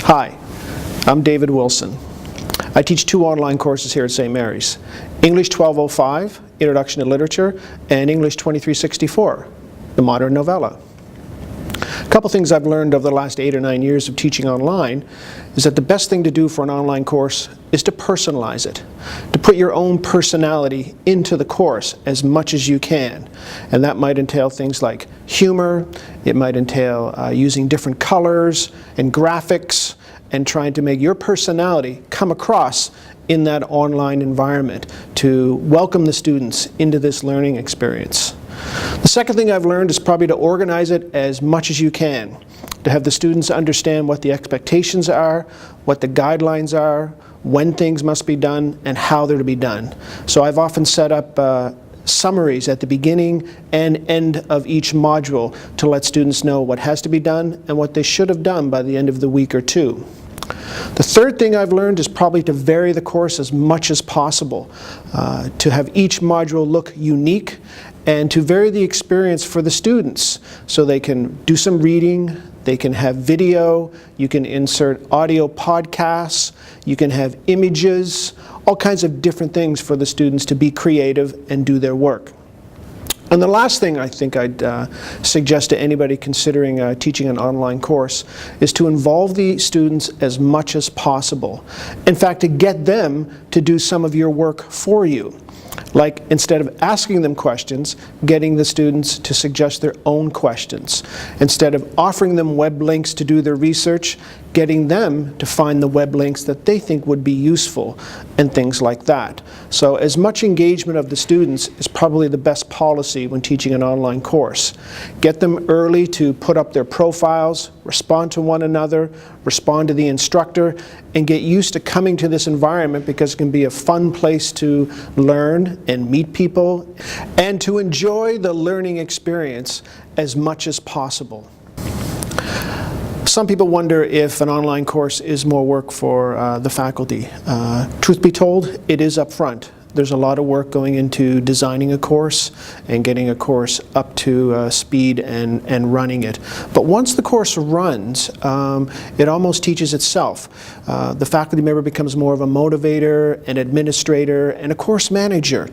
Hi, I'm David Wilson. I teach 2 online courses here at St. Mary's, English 1205, Introduction to Literature, and English 2364, the Modern Novella. A couple things I've learned over the last 8 or 9 years of teaching online is that the best thing to do for an online course is to personalize it, to put your own personality into the course as much as you can. And that might entail things like humor, it might entail using different colors and graphics and trying to make your personality come across in that online environment to welcome the students into this learning experience. The second thing I've learned is probably to organize it as much as you can, to have the students understand what the expectations are, what the guidelines are, when things must be done, and how they're to be done. So I've often set up summaries at the beginning and end of each module to let students know what has to be done and what they should have done by the end of the week or 2. The third thing I've learned is probably to vary the course as much as possible, to have each module look unique and to vary the experience for the students so they can do some reading, they can have video, you can insert audio podcasts, you can have images, all kinds of different things for the students to be creative and do their work. And the last thing I think I'd suggest to anybody considering teaching an online course is to involve the students as much as possible. In fact, to get them to do some of your work for you. Like, instead of asking them questions, getting the students to suggest their own questions. Instead of offering them web links to do their research, getting them to find the web links that they think would be useful, and things like that. So as much engagement of the students is probably the best policy when teaching an online course. Get them early to put up their profiles, respond to one another, respond to the instructor, and get used to coming to this environment because it can be a fun place to learn and meet people and to enjoy the learning experience as much as possible. Some people wonder if an online course is more work for the faculty. Truth be told, it is up front. There's a lot of work going into designing a course and getting a course up to speed and running it. But once the course runs, it almost teaches itself. The faculty member becomes more of a motivator, an administrator, and a course manager.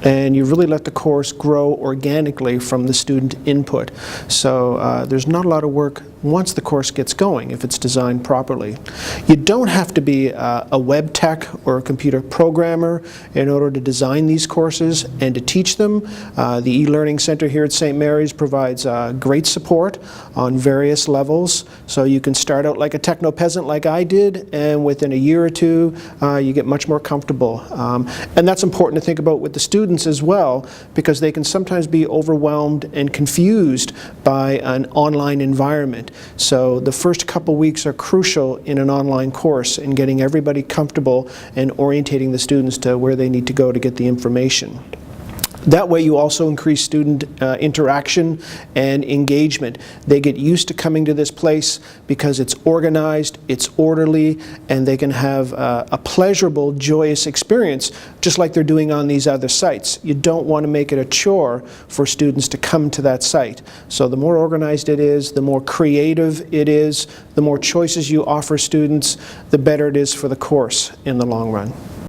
And you really let the course grow organically from the student input. So there's not a lot of work once the course gets going if it's designed properly. You don't have to be a web tech or a computer programmer in order to design these courses and to teach them. The e-learning center here at St. Mary's provides great support on various levels. So you can start out like a techno-peasant like I did, and within a year or 2 you get much more comfortable. And that's important to think about with the students as well, because they can sometimes be overwhelmed and confused by an online environment. So the first couple weeks are crucial in an online course in getting everybody comfortable and orientating the students to where they need to go to get the information. That way you also increase student interaction and engagement. They get used to coming to this place because it's organized, it's orderly, and they can have a pleasurable, joyous experience just like they're doing on these other sites. You don't want to make it a chore for students to come to that site. So the more organized it is, the more creative it is, the more choices you offer students, the better it is for the course in the long run.